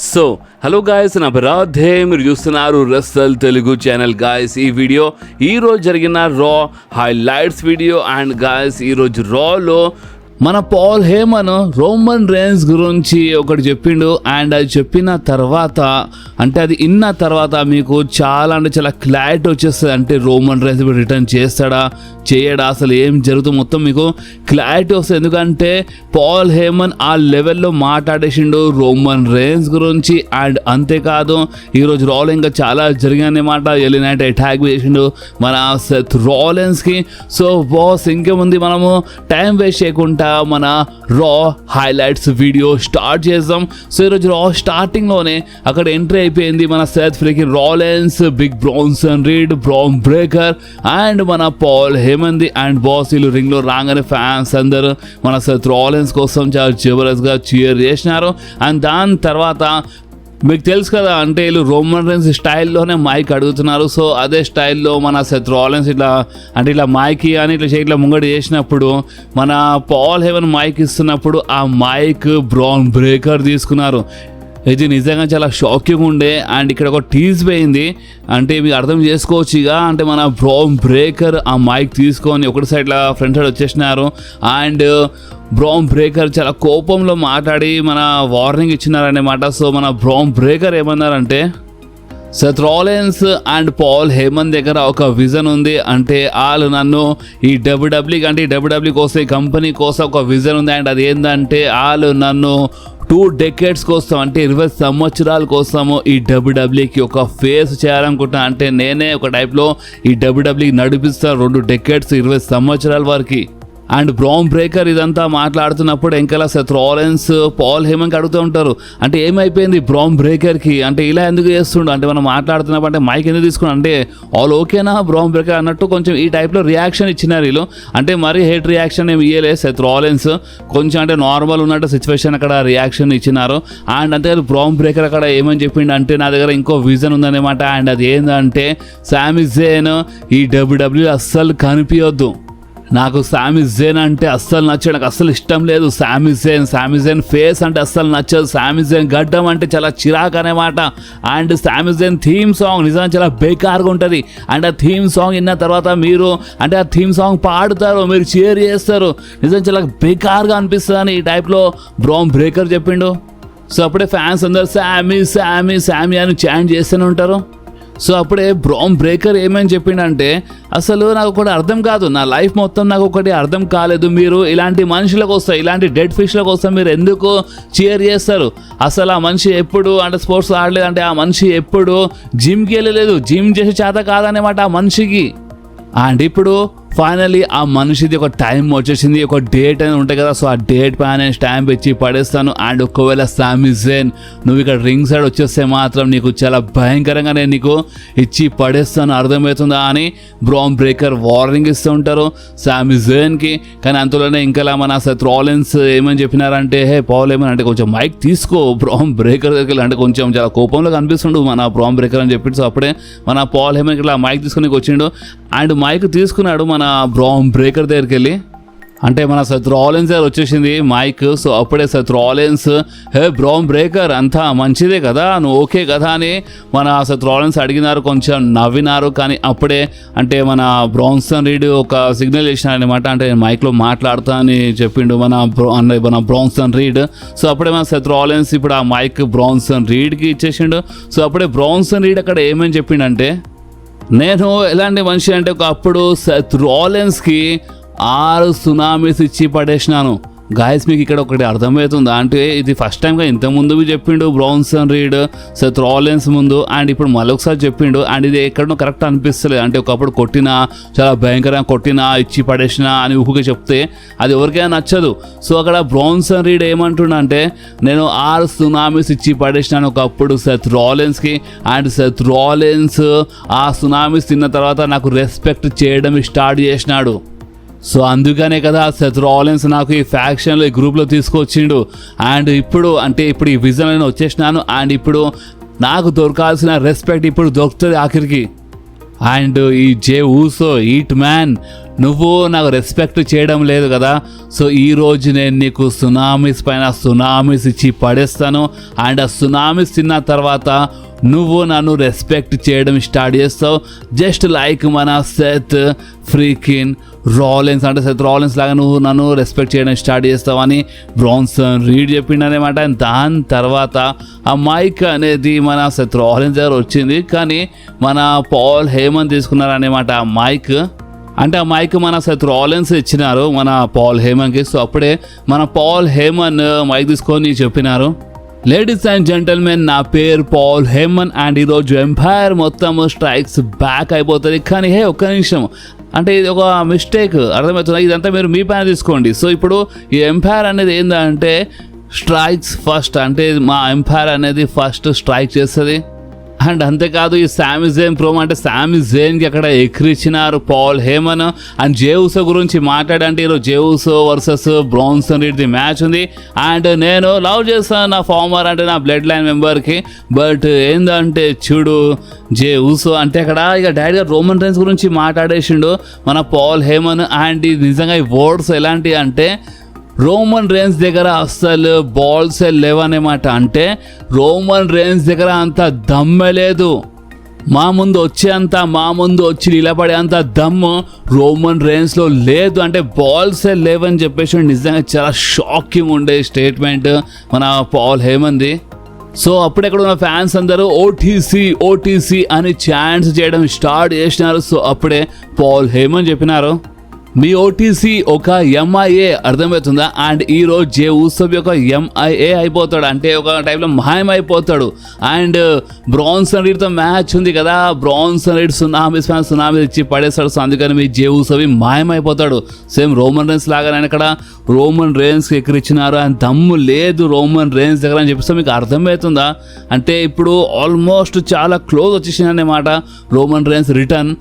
So hello guys, నా రాధే, మీరు చూస్తున్నారు రసల్ తెలుగు ఛానల్. గాయస్, ఈ వీడియో ఈరోజు జరిగిన రా హైలైట్స్ వీడియో. అండ్ గాయస్, ఈరోజు రాలో మన పాల్ హేమన్ రోమన్ రేన్స్ గురించి ఒకటి చెప్పిండు. అండ్ అది చెప్పిన తర్వాత అంటే అది విన్న తర్వాత మీకు చాలా అంటే చాలా క్లారిటీ వచ్చేస్తుంది. అంటే రోమన్ రేన్స్ రిటర్న్ చేస్తాడా చేయడా, అసలు ఏం జరుగుతుంది మొత్తం మీకు క్లారిటీ వస్తుంది. ఎందుకంటే పాల్ హేమన్ ఆ లెవెల్లో మాట్లాడేసిండు రోమన్ రేన్స్ గురించి. అండ్ అంతేకాదు ఈరోజు రాలో ఇంకా చాలా జరిగాయన్నమాట. ఎలినైట్ అటాక్ చేసిండు మన సెత్ రాలెన్స్కి. సో బాస్, ఇంకేముంది, మనము టైం వేస్ట్ చేయకుండా మన రా హైలైట్స్ వీడియో స్టార్ట్ చేద్దాం. సో ఈరోజు రా స్టార్టింగ్లోనే అక్కడ ఎంట్రీ అయిపోయింది మన Seth Freakin Rollins, Big Bronson Reed, Bron Breakker and మన పాల్ హేమంది. అండ్ బాస్ వీళ్ళు రింగ్లో రాగానే ఫ్యాన్స్ అందరూ మన సెత్ రాలెన్స్ కోసం చాలా జబర్దస్త్గా చీర్ చేసినారు. అండ్ దాని తర్వాత మీకు తెలుసు కదా, అంటే వీళ్ళు రోమన్ రేన్స్ స్టైల్లోనే మైక్ అడుగుతున్నారు. సో అదే స్టైల్లో మన సెత్ రాలెన్స్ ఇట్లా అంటే ఇట్లా మైక్ అని ఇట్లా ముంగడి చేసినప్పుడు మన పాల్ హేమన్ మైక్ ఇస్తున్నప్పుడు ఆ మైక్ బ్రాన్ బ్రేకర్ తీసుకున్నారు. ఇది నిజంగా చాలా షాకింగ్ ఉండే. అండ్ ఇక్కడ ఒక టీజ్ పోయింది, అంటే మీకు అర్థం చేసుకోవచ్చు ఇక. అంటే మన బ్రాన్ బ్రేకర్ ఆ మైక్ తీసుకొని ఒకటి సైడ్లో ఫ్రంట్ సైడ్ వచ్చేసినారు. అండ్ బ్రాన్ బ్రేకర్ చాలా కోపంలో మాట్లాడి మన వార్నింగ్ ఇచ్చినారన్నమాట. సో మన బ్రాన్ బ్రేకర్ ఏమన్నారంటే, Seth Rollins and Paul Heyman దగ్గర ఒక విజన్ ఉంది. అంటే వాళ్ళు నన్ను ఈ డబ్ల్యూడబ్ల్యూ అంటే ఈ డబ్ల్యూడబ్ల్యూ కోసం ఈ కంపెనీ కోసం ఒక విజన్ ఉంది. అండ్ అది ఏంటంటే వాళ్ళు నన్ను 2 decades కోసం అంటే 20 సంవత్సరాల కోసము ఈ డబ్ల్యూడబ్ల్యూకి ఒక ఫేస్ చేయాలనుకుంటున్నా. అంటే నేనే ఒక టైప్లో ఈ డబ్ల్యూడబ్ల్యూకి నడిపిస్తాను 2 decades 20 సంవత్సరాల వరకు. అండ్ బ్రాన్ బ్రేకర్ ఇదంతా మాట్లాడుతున్నప్పుడు ఎంకలా సెత్ రాలెన్స్ పాల్ హేమన్కి అడుగుతూ ఉంటారు, అంటే ఏమైపోయింది బ్రాన్ బ్రేకర్కి, అంటే ఇలా ఎందుకు చేస్తుండు, అంటే మనం మాట్లాడుతున్నప్పుడు అంటే మైక్ ఎందుకు తీసుకున్నాం, అంటే ఆల్ ఓకేనా బ్రాన్ బ్రేకర్ అన్నట్టు కొంచెం ఈ టైప్లో రియాక్షన్ ఇచ్చినారు వీళ్ళు. అంటే మరీ హేట్ రియాక్షన్ ఏమి ఇయ్యలేదు సెత్ రాలెన్స్, కొంచెం అంటే నార్మల్ ఉన్నట్టు సిచ్యువేషన్ అక్కడ రియాక్షన్ ఇచ్చినారు. అండ్ అంతేకాదు బ్రాన్ బ్రేకర్ అక్కడ ఏమని చెప్పిండు అంటే, నా దగ్గర ఇంకో విజన్ ఉందన్నమాట. అండ్ అది ఏంటంటే సామీ జేన్ ఈ డబ్ల్యూడబ్ల్యూ అస్సలు కనిపించొద్దు, నాకు సామీ జేన్ అంటే అస్సలు నచ్చదు, నాకు అస్సలు ఇష్టం లేదు. సామీ జేన్ ఫేస్ అంటే అస్సలు నచ్చదు, సామీ జేన్ గడ్డం అంటే చాలా చిరాకు అనేమాట. అండ్ సామీ జేన్ థీమ్ సాంగ్ నిజంగా చాలా బేకార్గా ఉంటుంది. అండ్ ఆ థీమ్ సాంగ్ విన్న తర్వాత మీరు అంటే ఆ థీమ్ సాంగ్ పాడుతారు, మీరు చీర్ చేస్తారు, నిజంగా చాలా బేకార్గా అనిపిస్తుంది అని ఈ టైప్లో బ్రాన్ బ్రేకర్ చెప్పిండు. సో అప్పుడే ఫ్యాన్స్ అందరు సామీ సామీ సామీ అని చాంట్ చేస్తూనే ఉంటారు. సో అప్పుడే బ్రాన్ బ్రేకర్ ఏమని చెప్పిండంటే, అసలు నాకు ఒకటి అర్థం కాదు, నా లైఫ్ మొత్తం నాకు ఒకటి అర్థం కాలేదు, మీరు ఇలాంటి మనుషుల కోసం ఇలాంటి డెడ్ ఫిష్ల కోసం మీరు ఎందుకు చీర్ చేస్తారు, అసలు ఆ మనిషి ఎప్పుడు అంటే స్పోర్ట్స్ ఆడలేదు, అంటే ఆ మనిషి ఎప్పుడు జిమ్కి వెళ్ళలేదు, జిమ్ చేసే చేత కాదనేమాట ఆ మనిషికి. అండ్ ఇప్పుడు ఫైనలీ ఆ మనిషిది ఒక టైం వచ్చేసింది, ఒక డేట్ అని ఉంటాయి కదా. సో ఆ డేట్ పైన స్టాంప్ ఇచ్చి పడేస్తాను. అండ్ ఒకవేళ సామీ జేన్ నువ్వు ఇక్కడ రింగ్ సైడ్ వచ్చేస్తే మాత్రం నీకు చాలా భయంకరంగా నేను నీకు ఇచ్చి పడేస్తాను, అర్థమవుతుందా అని బ్రాన్ బ్రేకర్ వార్నింగ్ ఇస్తూ ఉంటారు సామీ జేన్కి. కానీ అంతలోనే ఇంకా మన సెత్ రాలెన్స్ ఏమని చెప్పినారంటే, హే పాల్ ఏమని అంటే కొంచెం మైక్ తీసుకో బ్రాన్ బ్రేకర్ దగ్గరికి, అంటే కొంచెం చాలా కోపంలో కనిపిస్తుండు మన బ్రాన్ బ్రేకర్ అని చెప్పి. సో అప్పుడే మన పాల్ హేమన్ ఇట్లా మైక్ తీసుకుని వచ్చిండు. అండ్ మైక్ తీసుకున్నాడు మన బ్రాన్ బ్రేకర్ దగ్గరికి వెళ్ళి, అంటే మన సెత్ రాలెన్స్ దగ్గర వచ్చేసింది మైక్. సో అప్పుడే సెత్ రాలెన్స్, హే బ్రాన్ బ్రేకర్ అంతా మంచిదే కదా, నువ్వు ఓకే కదా అని మన సెత్ రాలెన్స్ అడిగినారు, కొంచెం నవ్వినారు. కానీ అప్పుడే అంటే మన బ్రాన్సన్ రీడ్ ఒక సిగ్నల్ చేసినారు అనమాట, అంటే మైక్లో మాట్లాడుతా అని చెప్పిండు మన బ్రాన్సన్ రీడ్. సో అప్పుడే మన సెత్ రాలెన్స్ ఇప్పుడు ఆ మైక్ బ్రాన్సన్ రీడ్కి ఇచ్చేసిండు. సో అప్పుడే బ్రాన్సన్ రీడ్ అక్కడ ఏమని చెప్పిండంటే, నేను ఎలాంటి మనిషి అంటే ఒకప్పుడు సెత్ రాలెన్స్కి 6 సునామీస్ ఇచ్చి పడేసినాను. గాయస్, మీకు ఇక్కడ ఒకటి అర్థమవుతుందా అంటే ఇది ఫస్ట్ టైంగా ఇంతకుముందు చెప్పిండు బ్రాన్సన్ రీడ్ సెత్ రాలెన్స్ ముందు, అండ్ ఇప్పుడు మరొకసారి చెప్పిండు. అండ్ ఇది ఎక్కడో కరెక్ట్ అనిపిస్తలేదు, అంటే ఒకప్పుడు కొట్టినా చాలా భయంకరంగా కొట్టినా ఇచ్చి పడేసినా అని ఊహగా చెప్తే అది ఎవరికైనా నచ్చదు. సో అక్కడ బ్రాన్సన్ రీడ్ ఏమంటున్నా అంటే, నేను 6 సునామీస్ ఇచ్చి పడేసినాను ఒకప్పుడు సెత్ రాలెన్స్కి. అండ్ సెత్ రాలెన్స్ ఆ సునామీస్ తిన్న తర్వాత నాకు రెస్పెక్ట్ చేయడం స్టార్ట్ చేసినాడు. సో అందుకనే కదా సెత్ రాలెన్స్ నాకు ఈ ఫ్యాక్షన్లో ఈ గ్రూప్లో తీసుకొచ్చిండు. అండ్ ఇప్పుడు అంటే ఇప్పుడు ఈ విజన్ నేను వచ్చేసినాను. అండ్ ఇప్పుడు నాకు దొరకాల్సిన రెస్పెక్ట్ ఇప్పుడు దొరుకుతుంది ఆఖరికి. అండ్ ఈ జే ఊసో ఈట్ మ్యాన్ నువ్వు నాకు రెస్పెక్ట్ చేయడం లేదు కదా, సో ఈరోజు నేను నీకు సునామీస్ పైన సునామీస్ ఇచ్చి పడేస్తాను. అండ్ ఆ సునామీస్ తిన్న తర్వాత నువ్వు నన్ను రెస్పెక్ట్ చేయడం స్టార్ట్ చేస్తావు, జస్ట్ లైక్ మన సెత్ ఫ్రీకిన్ రాలిన్స్, అంటే సెత్ రాలిన్స్ లాగా నువ్వు నన్ను రెస్పెక్ట్ చేయడం స్టార్ట్ చేస్తావు అని బ్రాన్సన్ రీడ్ చెప్పిండనమాట. దాని తర్వాత ఆ మైక్ అనేది మన సెత్ రాలిన్స్ దగ్గర వచ్చింది, కానీ మన పాల్ హేమన్ తీసుకున్నారనమాట ఆ మైక్. అంటే ఆ మైక్ మన సెత్ రాలిన్స్ ఇచ్చినారు మన పాల్ హేమన్కి. సో అప్పుడే మన పాల్ హేమన్ మైక్ తీసుకొని చెప్పినారు, లేడీస్ అండ్ జెంటల్మెన్, నా పేరు పాల్ హేమన్ అండ్ ఈరోజు ఎంపైర్ మొత్తం స్ట్రైక్స్ బ్యాక్ అయిపోతుంది. కానీ ఒక్క నిమిషం, అంటే ఇది ఒక మిస్టేక్, అర్థమవుతుంది. ఇదంతా మీరు మీ పైన తీసుకోండి. సో ఇప్పుడు ఈ ఎంపైర్ అనేది ఏంటంటే స్ట్రైక్స్ ఫస్ట్, అంటే మా ఎంపైర్ అనేది ఫస్ట్ స్ట్రైక్ చేస్తుంది. అండ్ అంతేకాదు ఈ సామి జేన్ ప్రోమో, అంటే సామి జేన్కి అక్కడ ఎక్కిరిచ్చినారు పాల్ హేమన్. అండ్ జేవుసో గురించి మాట్లాడంటే ఈరోజు జేవుసో వర్సెస్ బ్రాన్సన్ రీడ్ది మ్యాచ్ ఉంది. అండ్ నేను లవ్ చేస్తాను నా ఫార్మర్, అంటే నా బ్లడ్ లైన్ మెంబర్కి. బట్ ఏందంటే చూడు జేవుసో అంటే అక్కడ ఇక డాడీ గారు రోమన్ రైన్స్ గురించి మాట్లాడేసిండు మన పాల్ హేమన్. అండ్ నిజంగా ఈ వర్డ్స్ ఎలాంటివి అంటే రోమన్ రేన్స్ దగ్గర అస్సలు బాల్స్ లేవన్నమాట. అంటే రోమన్ రేన్స్ దగ్గర అంత దమ్మే లేదు, మా ముందు వచ్చి నిలబడే అంత దమ్ము రోమన్ రేన్స్లో లేదు, అంటే బాల్సే లేవని చెప్పేసి నిజంగా చాలా షాకింగ్ ఉండే స్టేట్మెంట్ మన పాల్ హేమన్ది. సో అప్పుడెక్కడ ఉన్న ఫ్యాన్స్ అందరూ ఓటీసీ అని ఛాన్స్ చేయడం స్టార్ట్ చేసినారు. సో అప్పుడే పాల్ హేమన్ చెప్పినారు, మీ ఓటీసీ ఒక ఎంఐఏ, అర్థమవుతుందా? అండ్ ఈరోజు జే ఉసోబ్ యొక్క ఎంఐఏ అయిపోతాడు, అంటే ఒక టైంలో మాయమైపోతాడు. అండ్ బ్రాన్సన్ రీడ్తో మ్యాచ్ ఉంది కదా, బ్రాన్సన్ రీడ్ సునామీస్ ఇచ్చి పడేస్తాడు. సో అందుకని మీ జే ఉసోబ్ మాయమైపోతాడు. సేమ్ రోమన్ రేన్స్ లాగానే ఇక్కడ రోమన్ రేన్స్కి ఎక్కిరిచ్చినారు. అండ్ దమ్ము లేదు రోమన్ రేన్స్ దగ్గర అని చెప్పేసి మీకు అర్థమవుతుందా? అంటే ఇప్పుడు ఆల్మోస్ట్ చాలా క్లోజ్ వచ్చేసింది అన్నమాట రోమన్ రేన్స్ రిటర్న్.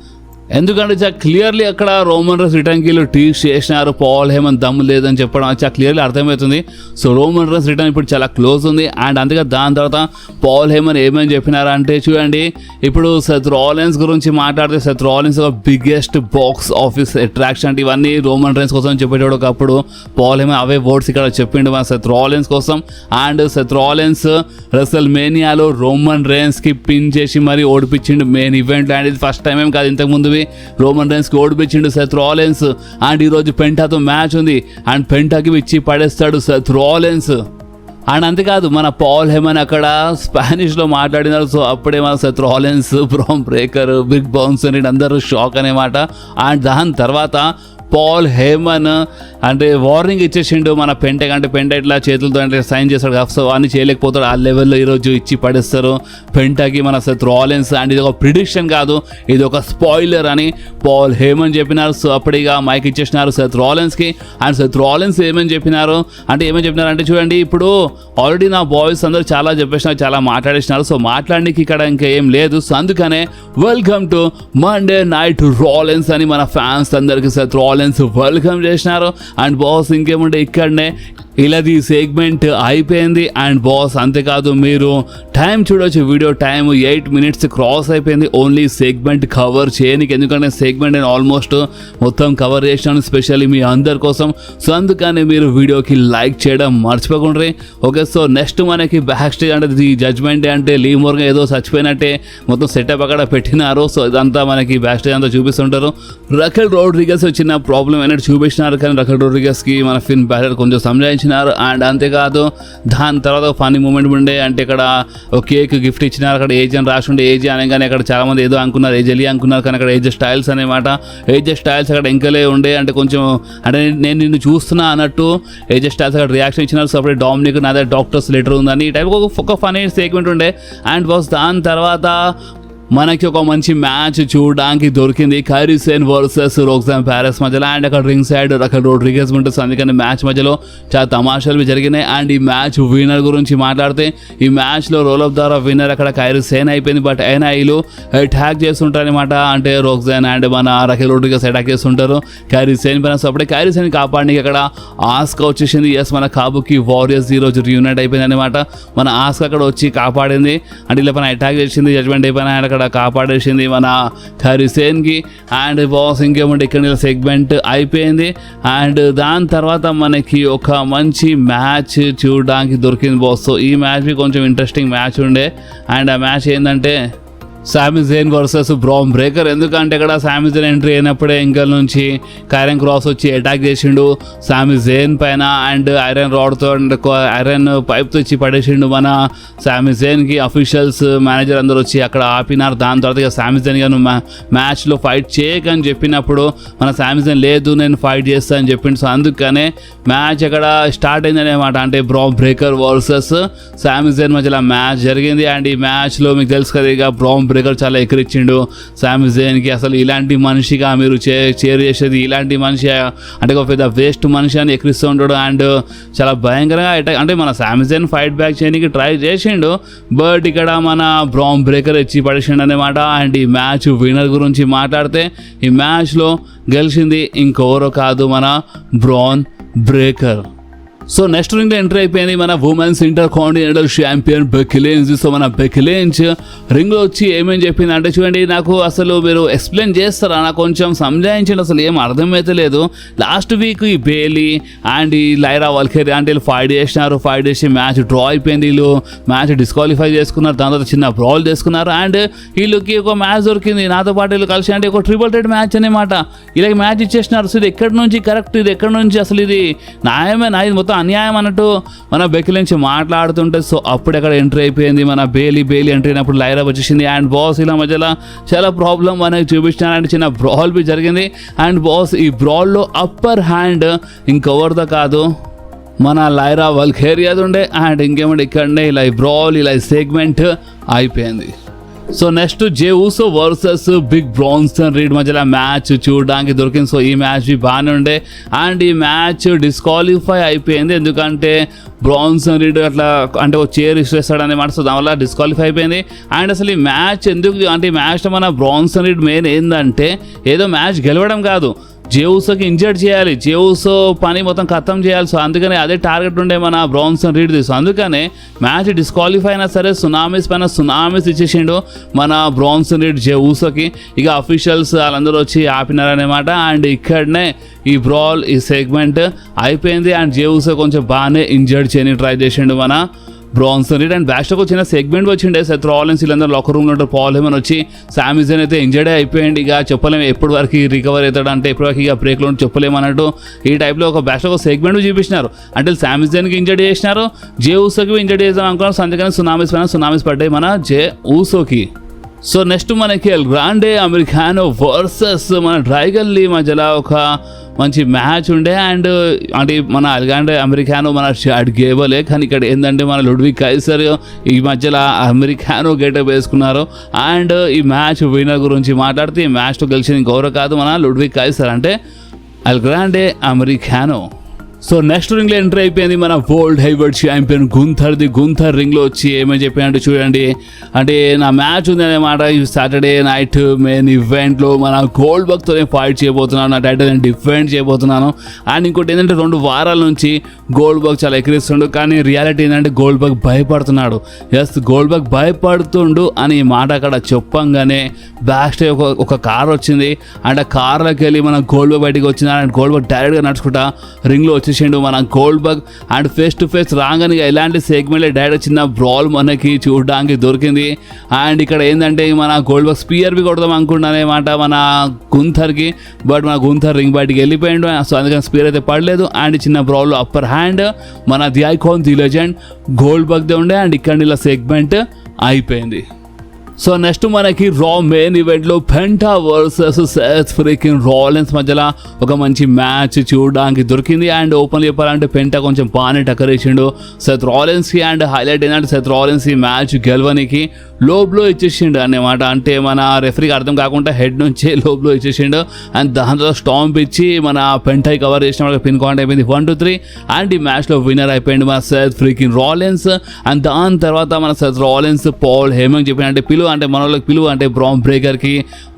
ఎందుకంటే చాలా క్లియర్లీ అక్కడ రోమన్ రేన్స్ రిటర్న్కి టీచ్ చేసినారు, పాల్ హేమన్ దమ్ము లేదని చెప్పడం చాలా క్లియర్లీ అర్థమవుతుంది. సో రోమన్ రేన్స్ రిటర్న్ ఇప్పుడు చాలా క్లోజ్ ఉంది. అండ్ అందుకే దాని తర్వాత పాల్ హేమన్ ఏమని చెప్పినారంటే చూడండి, ఇప్పుడు సెత్ రాలిన్స్ గురించి మాట్లాడితే సెత్ రాలిన్స్ ఒక బిగ్గెస్ట్ బాక్స్ ఆఫీస్ అట్రాక్షన్, అంటే ఇవన్నీ రోమన్ రేన్స్ కోసం చెప్పేటప్పుడు ఒకప్పుడు పాల్ హేమన్ అవే వర్డ్స్ ఇక్కడ చెప్పిండు మన సెత్ రాలిన్స్ కోసం. అండ్ సెత్ రాలిన్స్ రెసల్ మేనియాలో రోమన్ రేన్స్కి పిన్ చేసి మరి ఓడిపించిండు మెయిన్ ఈవెంట్. అండ్ ఇది ఫస్ట్ టైం ఏం కాదు, ఇంతకుముందు రోమన్ రేన్స్కి ఓడిపించిండు సెత్ రాలిన్స్. అండ్ ఈరోజు పెంటాతో మ్యాచ్ ఉంది, అండ్ పెంటాకి ఇచ్చి పడేస్తాడు సెత్ రాలిన్స్. అండ్ అంతేకాదు మన పాల్ హేమన్ అక్కడ స్పానిష్లో మాట్లాడినారు. సో అప్పుడే మన Seth Rollins, Bron Breaker, big Bronson అందరూ షాక్ అనేమాట. అండ్ దాని తర్వాత పాల్ హేమన్ అంటే వార్నింగ్ ఇచ్చేసిండు మన పెంటకి, అంటే పెంట ఇట్లా చేతులతో అంటే సైన్ చేస్తాడు కదా, సో అని చేయలేకపోతాడు. ఆ లెవెల్లో ఈరోజు ఇచ్చి పడేస్తారు పెంటకి మన సెత్ రాలిన్స్. అండ్ ఇది ఒక ప్రిడిక్షన్ కాదు, ఇది ఒక స్పాయిలర్ అని పాల్ హేమన్ చెప్పినారు. సో అప్పటిగా మైక్ ఇచ్చేసినారు సెత్ రాలిన్స్కి. అండ్ సెత్ రాలిన్స్ ఏమని చెప్పినారు అంటే చూడండి, ఇప్పుడు ఆల్రెడీ నా బాయ్స్ అందరూ చాలా చెప్పేసినారు, చాలా మాట్లాడేసినారు. సో మాట్లాడడానికి ఇక్కడ ఇంకా ఏం లేదు. సో అందుకనే welcome to Monday night Rollins అని మన ఫ్యాన్స్ అందరికీ సెత్ రాలిన్స్ వెల్కమ్ చేసినారు. అండ్ బాస్ ఇంకేముంటే ఇక్కడనే ఇలాది సెగ్మెంట్ అయిపోయింది. అండ్ బాస్ అంతేకాదు మీరు టైం చూడవచ్చు, వీడియో టైం 8 minutes క్రాస్ అయిపోయింది ఓన్లీ సెగ్మెంట్ కవర్ చేయడానికి. ఎందుకంటే సెగ్మెంట్ నేను ఆల్మోస్ట్ మొత్తం కవర్ చేసినాను స్పెషల్లీ మీ అందరి కోసం. సో అందుకని మీరు వీడియోకి లైక్ చేయడం మర్చిపోకుండా. ఓకే, సో నెక్స్ట్ మనకి బ్యాక్ స్టేజ్ అంటే ఈ జడ్జ్మెంట్ అంటే లీ మోర్గన్ ఏదో చచ్చిపోయినట్టే మొత్తం సెటప్ అక్కడ పెట్టినారు. సో ఇదంతా మనకి బ్యాక్ స్టేజ్ అంతా చూపిస్తుంటారు. రకెల్ రోడ్రిగస్ చిన్న ప్రాబ్లం అయినట్టు చూపించినారు, కానీ రకెల్ రోడ్రిగస్కి మన ఫిన్ బ్యాలర్ కొంచెం సంజాయించినారు. అండ్ అంతేకాదు దాని తర్వాత ఫన్నీ మూమెంట్ ఉండే, అంటే ఇక్కడ ఒక కేక్ గిఫ్ట్ ఇచ్చినారు, అక్కడ ఏజ్ అని రాసి ఉండే. ఏజ్ అనగానే అక్కడ చాలా మంది ఏదో అనుకున్నారు, ఏజ్ ఎలి అనుకున్నారు, కానీ అక్కడ ఏజ్ స్టైల్స్ అనమాట. ఏజ్ స్టైల్స్ అక్కడ ఎంకలే ఉండే, అంటే కొంచెం అంటే నేను నిన్ను చూస్తున్నా అన్నట్టు ఏజ్ స్టైల్స్ అక్కడ రియాక్షన్ ఇచ్చినారు. సో అప్పుడే డామినిక్ నా దగ్గర డాక్టర్స్ లెటర్ ఉందని ఈ టైప్ ఒక ఫనీ సెగ్మెంట్ ఉండే. అండ్ బాస్ దాని తర్వాత మనకి ఒక మంచి మ్యాచ్ చూడడానికి దొరికింది, కైరీ సేన్ వర్సెస్ రోక్సాన్ ప్యారెస్ మధ్యలో. అండ్ అక్కడ రింగ్ సైడ్ అక్కడ రోడ్రిగస్ ఉంటుంది. అందుకని మ్యాచ్ మధ్యలో చాలా తమాషాలు జరిగినాయి. అండ్ ఈ మ్యాచ్ విన్నర్ గురించి మాట్లాడితే ఈ మ్యాచ్లో రోల్ ఆఫ్ ద్వారా విన్నర్ అక్కడ కైరీ సేన్ అయిపోయింది. బట్ అయినా వీళ్ళు అటాక్ చేస్తుంటారు అనమాట, అంటే రోక్సాన్ అండ్ మన రకెల్ రోడ్రిగస్ అటాక్ చేస్తుంటారు కైరీ సేన్ పైన. సో అప్పుడే కైరీ సేన్ కాపాడడానికి అక్కడ ఆస్కా వచ్చేసింది. ఎస్, మన కాబుకి వారియర్స్ ఈరోజు రియూనైట్ అయిపోయింది అనమాట. మన ఆస్కా అక్కడ వచ్చి కాపాడింది, అంటే ఇలా పైన అటాక్ చేసింది, జడ్జ్మెంట్ అయిపోయినా అక్కడ కాపాడేసింది మన హరిసేన్కి. అండ్ బాస్ ఇంకేమంటే ఇక్కడ సెగ్మెంట్ అయిపోయింది. అండ్ దాని తర్వాత మనకి ఒక మంచి మ్యాచ్ చూడడానికి దొరికింది బాస్. సో ఈ మ్యాచ్ కొంచెం ఇంట్రెస్టింగ్ మ్యాచ్ ఉండే. అండ్ ఆ మ్యాచ్ ఏంటంటే సామీ జైన్ వర్సెస్ బ్రాన్ బ్రేకర్. ఎందుకంటే ఇక్కడ సామీ జైన్ ఎంట్రీ అయినప్పుడే ఎంకల్ నుంచి కైరన్ క్రాస్ వచ్చి అటాక్ చేసిండు సామీ జైన్ పైన. అండ్ ఐరన్ రాడ్తో అండ్ ఐరన్ పైప్తో ఇచ్చి పడేసిండు మన సామీ జైన్కి. అఫీషియల్స్ మేనేజర్ అందరూ వచ్చి అక్కడ ఆపినారు. దాని తర్వాత ఇక సామీ జైన్ గారు మ్యాచ్లో ఫైట్ చేయకని చెప్పినప్పుడు మన సామీ జైన్ లేదు నేను ఫైట్ చేస్తా అని చెప్పిండు. సో అందుకనే మ్యాచ్ అక్కడ స్టార్ట్ అయింది అనమాట. అంటే బ్రాన్ బ్రేకర్ వర్సెస్ సామీ జైన్ మధ్యలో మ్యాచ్ జరిగింది. అండ్ ఈ మ్యాచ్లో మీకు తెలుసు కదా ఇక బ్రాన్ బ్రేకర్ చాలా ఎక్కిరిచ్చిండు సామీ జైన్కి. అసలు ఇలాంటి మనిషిగా మీరు చేరు చేసేది ఇలాంటి మనిషి అంటే ఒక పెద్ద వేస్ట్ మనిషి అని ఎక్కిరిస్తూ ఉంటాడు. అండ్ చాలా భయంకరంగా అటాక్ అంటే మన సామీ జైన్ ఫైట్ బ్యాక్ చేయడానికి ట్రై చేసిండు. బట్ ఇక్కడ మన బ్రాన్ బ్రేకర్ ఇచ్చి పడేసిండు అనమాట. అండ్ ఈ మ్యాచ్ విన్నర్ గురించి మాట్లాడితే ఈ మ్యాచ్లో గెలిచింది ఇంకెవరో కాదు మన బ్రాన్ బ్రేకర్. సో నెక్స్ట్ రింగ్లో ఎంట్రీ అయిపోయింది మన women's inter continental champion Becky Lynch. So మన బెక్కీ లించ్ రింగ్లో వచ్చి ఏమేమి చెప్పింది అంటే చూడండి, నాకు అసలు మీరు ఎక్స్ప్లెయిన్ చేస్తారా, నాకు కొంచెం సంజాయించండి, అసలు ఏం అర్థమైతే లేదు. లాస్ట్ వీక్ ఈ బేలీ అండ్ ఈ లైరా వల్కేరి అంటే వీళ్ళు ఫైట్ చేసినారు. ఫైట్ చేసి మ్యాచ్ డ్రా అయిపోయింది. వీళ్ళు మ్యాచ్ డిస్క్వాలిఫై చేసుకున్నారు. దాని తర్వాత చిన్న బ్రాల్ చేసుకున్నారు. అండ్ వీళ్ళకి ఒక మ్యాచ్ దొరికింది నాతో పాటు వీళ్ళు కలిసి, అంటే ఒక ట్రిపుల్ థ్రెట్ మ్యాచ్ అనమాట. ఇలాగ మ్యాచ్ ఇచ్చేసినారు. సో ఇది ఎక్కడి నుంచి కరెక్ట్, ఇది ఎక్కడి నుంచి అసలు ఇది న్యాయమేనా, ఇది మొత్తం అన్యాయం అన్నట్టు మన బెక్కీ లించ్ మాట్లాడుతుంటే. సో అప్పుడు అక్కడ ఎంట్రీ అయిపోయింది మన బేలీ ఎంట్రీ అయినప్పుడు లైరా వచ్చేసింది. అండ్ బాస్ ఇలా మధ్యలో చాలా ప్రాబ్లం అనేది చూపించినారు. అండ్ చిన్న బ్రాల్ బి జరిగింది. అండ్ బాస్ ఈ బ్రాల్లో అప్పర్ హ్యాండ్ ఇంకెవరిదో కాదు మన లైరా వల్కేరి అది ఉండే. అండ్ ఇంకేమంటే ఇక్కడనే ఇలా బ్రాల్ ఇలా సెగ్మెంట్ అయిపోయింది. సో నెక్స్ట్ జే ఊసో వర్సెస్ బిగ్ బ్రాన్సన్ రీడ్ మధ్యలో మ్యాచ్ చూడడానికి దొరికింది. సో ఈ మ్యాచ్ బాగానే ఉండే. అండ్ ఈ మ్యాచ్ డిస్క్వాలిఫై అయిపోయింది ఎందుకంటే బ్రాన్సన్ రీడ్ అట్లా అంటే ఒక చైర్ ఇస్తాడనమాట. సో దానివల్ల డిస్క్వాలిఫై అయిపోయింది. అండ్ అసలు ఈ మ్యాచ్ ఎందుకు అంటే ఈ మ్యాచ్లో మన బ్రాన్సన్ రీడ్ మెయిన్ ఏంటంటే ఏదో మ్యాచ్ గెలవడం కాదు, జేవుసోకి ఇంజర్డ్ చేయాలి, జేవుసో పని మొత్తం ఖతం చేయాలి. సో అందుకని అదే టార్గెట్ ఉండే మన బ్రాన్సన్ రీడ్. సో అందుకనే మ్యాచ్ డిస్క్వాలిఫై అయినా సరే సునామీస్ పైన సునామీస్ ఇచ్చేసిండు మన బ్రాన్సన్ రీడ్ జేవుసోకి. ఇక అఫీషియల్స్ వాళ్ళందరూ వచ్చి ఆపినారనమాట. అండ్ ఇక్కడనే ఈ బ్రాల్ ఈ సెగ్మెంట్ అయిపోయింది. అండ్ జేవుసో కొంచెం బాగానే ఇంజర్డ్ చేయని ట్రై చేసిండు మన బ్రాన్సన్ రీడ్. అండ్ బ్యాక్స్టాక్ వచ్చిన సెగ్మెంట్ వచ్చిండే సెత్ రాలిన్స్ వీళ్ళందరూ లాకర్ రూమ్లో ఉంటారు. పాల్ హేమన్ వచ్చి సామీ జైన్ అయితే ఇంజర్డే అయిపోయింది. ఇక చెప్పలేము ఎప్పటి వరకు రికవర్ అవుతాడు అంటే ఎప్పటి వరకు ఇక బ్రేక్లో చెప్పలేము అన్నట్టు ఈ టైప్లో ఒక బ్యాక్స్టాక్ సెగ్మెంట్ చూపించినారు. అంటే సామీ జైన్కి ఇంజర్డ్ చేసినారు, జే ఊసోకి ఇంజర్డ్ చేద్దాం అనుకున్నారు. సో అందుకని సునామీస్ పడ్డాయి మన జే ఊసోకి. సో నెక్స్ట్ మనకి ఎల్ గ్రాండే అమెరికానో వర్సెస్ మన డ్రైగన్ లీ మధ్యలో ఒక మంచి మ్యాచ్ ఉండే. అండ్ అంటే మన ఎల్గ్రాండే అమెరికానో మన చాడ్ గేబలే, కానీ ఇక్కడ ఏంటంటే మన లుడ్విగ్ కైసర్ ఈ మధ్యలో అమెరికానో గెటప్ వేసుకున్నారు. అండ్ ఈ మ్యాచ్ విన్నర్ గురించి మాట్లాడితే ఈ మ్యాచ్లో గెలిచింది గౌరవ కాదు మన లుడ్విగ్ కైసర్ అంటే L Grande americano. So next రింగ్లో ఎంట్రీ అయిపోయింది మన వరల్డ్ హెవీవెయిట్ ఛాంపియన్ గుంథర్ రింగ్లో వచ్చి ఏమని చెప్పానంటే చూడండి, అంటే నా మ్యాచ్ ఉంది అనమాట ఈ సాటర్డే నైట్ మెయిన్ ఈవెంట్లో మన గోల్డ్ బర్గ్తో ఫైట్ చేయబోతున్నాను, నా టైటిల్ నేను డిఫెండ్ చేయబోతున్నాను. అండ్ ఇంకోటి ఏంటంటే 2 వారాల నుంచి గోల్డ్ బర్గ్ చాలా ఎక్కిరిస్తుండు, కానీ రియాలిటీ ఏంటంటే గోల్డ్ బర్గ్ భయపడుతున్నాడు. ఎస్ గోల్డ్ బర్గ్ భయపడుతుండు అని మాట అక్కడ చెప్పంగానే బ్యాక్ స్టేజ్ ఒక కార్ వచ్చింది. అండ్ ఆ కార్లోకి వెళ్ళి మన గోల్డ్ బర్గ్ బయటికి వచ్చింది. అండ్ గోల్డ్ బర్గ్ డైరెక్ట్గా నడుచుకుంటా రింగ్లో వచ్చేసిండు మన Goldberg. And face to face రాగానే ఎలాంటి సెగ్మెంట్లో డైరెక్ట్ చిన్న బ్రాల్ మనకి చూడడానికి దొరికింది. అండ్ ఇక్కడ ఏంటంటే మన గోల్డ్ బర్గ్ స్పియర్ బి కొడదాం అనుకుంటున్నానమాట మన గుంథర్కి, బట్ మన గుంథర్ రింగ్ బయటికి వెళ్ళిపోయిండు. సో అందుకని స్పియర్ అయితే పడలేదు. అండ్ చిన్న బ్రాల్లో అప్పర్ హ్యాండ్ మన ది ఐకాన్ ది లెజెండ్ గోల్డ్ బర్గ్దే ఉండే. అండ్ ఇక్కడ ఇలా సెగ్మెంట్ అయిపోయింది. సో నెక్స్ట్ మనకి రా మెయిన్ ఈవెంట్లో Penta versus Seth freaking Rollins మధ్యలో ఒక మంచి మ్యాచ్ చూడడానికి దొరికింది. అండ్ ఓపెన్ చెప్పాలంటే పెంటా కొంచెం బాగానే టక్కరేసిండు సెత్ రాలిన్స్కి. అండ్ హైలైట్ ఏంటంటే సెత్ రాలిన్స్ ఈ మ్యాచ్ గెలవనికి లో బ్లో ఇచ్చేసిండు అన్నమాట. అంటే మన రెఫరీకి అర్థం కాకుండా హెడ్ నుంచి లో బ్లో ఇచ్చేసిండు. అండ్ దాంతో స్టాంప్ ఇచ్చి మన పెంటాయి కవర్ చేసిన వాళ్ళకి పిన్ కౌంట్ అయిపోయింది 1-2-3. అండ్ ఈ మ్యాచ్లో విన్నర్ అయిపోయింది మన సెత్ ఫ్రీకిన్ రాలిన్స్. అండ్ దాని తర్వాత మన సెత్ రాలిన్స్ పాల్ హేమన్ చెప్పిన అంటే పిలో పిలువ అంటే మన వాళ్ళకి పిలువ అంటే బ్రాన్ బ్రేకర్కి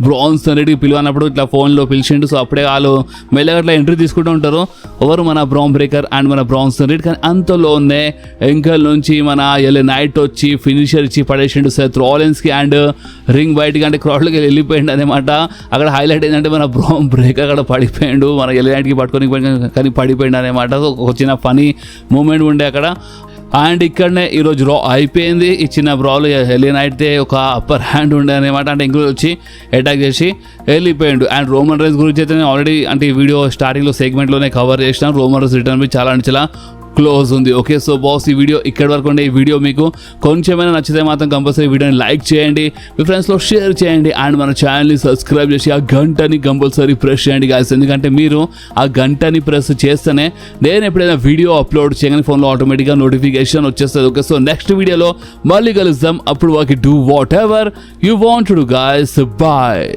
బ్రాన్స్ అనేటికి పిలువ అన్నప్పుడు ఇట్లా ఫోన్లో పిలిచిండు. సో అప్పుడే వాళ్ళు మెల్లగా అట్లా ఎంట్రీ తీసుకుంటూ ఉంటారు ఎవరు మన బ్రాన్ బ్రేకర్ అండ్ మన బ్రాన్స్ అనేటి. కానీ అంతలోనే ఎంకల్ నుంచి మన ఎల్ నైట్ వచ్చి ఫినిషర్ ఇచ్చి పడేసిండు సెత్ రాలిన్స్కి అండ్ రింగ్ బయటికి అంటే క్రౌడ్లోకి వెళ్ళిపోయిండు అనమాట. అక్కడ హైలైట్ ఏంటంటే మన బ్రాన్ బ్రేకర్ అక్కడ పడిపోయిండు, మన ఎల్ నైట్కి పట్టుకొని కానీ పడిపోయిండు అనమాట. సో ఒక చిన్న ఫనీ మూమెంట్ ఉండే అక్కడ. అండ్ ఇక్కడనే ఈరోజు రా అయిపోయింది. ఈ చిన్న బ్రాలో ఎలియన్ అయితే ఒక అప్పర్ హ్యాండ్ ఉండే అనమాట. అంటే ఇంక్లూడ్ వచ్చి అటాక్ చేసి వెళ్ళిపోయిండు. అండ్ రోమన్ రైన్స్ గురించి అయితే నేను ఆల్రెడీ అంటే ఈ వీడియో స్టార్టింగ్లో సెగ్మెంట్లోనే కవర్ చేసినాను. రోమన్ రైన్స్ రిటర్న్ బి చాలా అంటే చాలా క్లోజ్ ఉంది. ఓకే, సో బాస్ ఈ వీడియో ఇక్కడ వరకు ఉండే. ఈ వీడియో మీకు కొంచెమైనా నచ్చితే మాత్రం కంపల్సరీ వీడియోని లైక్ చేయండి, మీ ఫ్రెండ్స్లో షేర్ చేయండి అండ్ మన ఛానల్ని సబ్స్క్రైబ్ చేసి ఆ గంటని కంపల్సరీ ప్రెస్ చేయండి గాయస్. ఎందుకంటే మీరు ఆ గంటని ప్రెస్ చేస్తేనే నేను ఎప్పుడైనా వీడియో అప్లోడ్ చేయగానే ఫోన్లో ఆటోమేటిక్గా నోటిఫికేషన్ వచ్చేస్తుంది. ఓకే, సో నెక్స్ట్ వీడియోలో మళ్ళీ కలుద్దాం. అప్పుడు వాకి do whatever you want to do guys. Bye.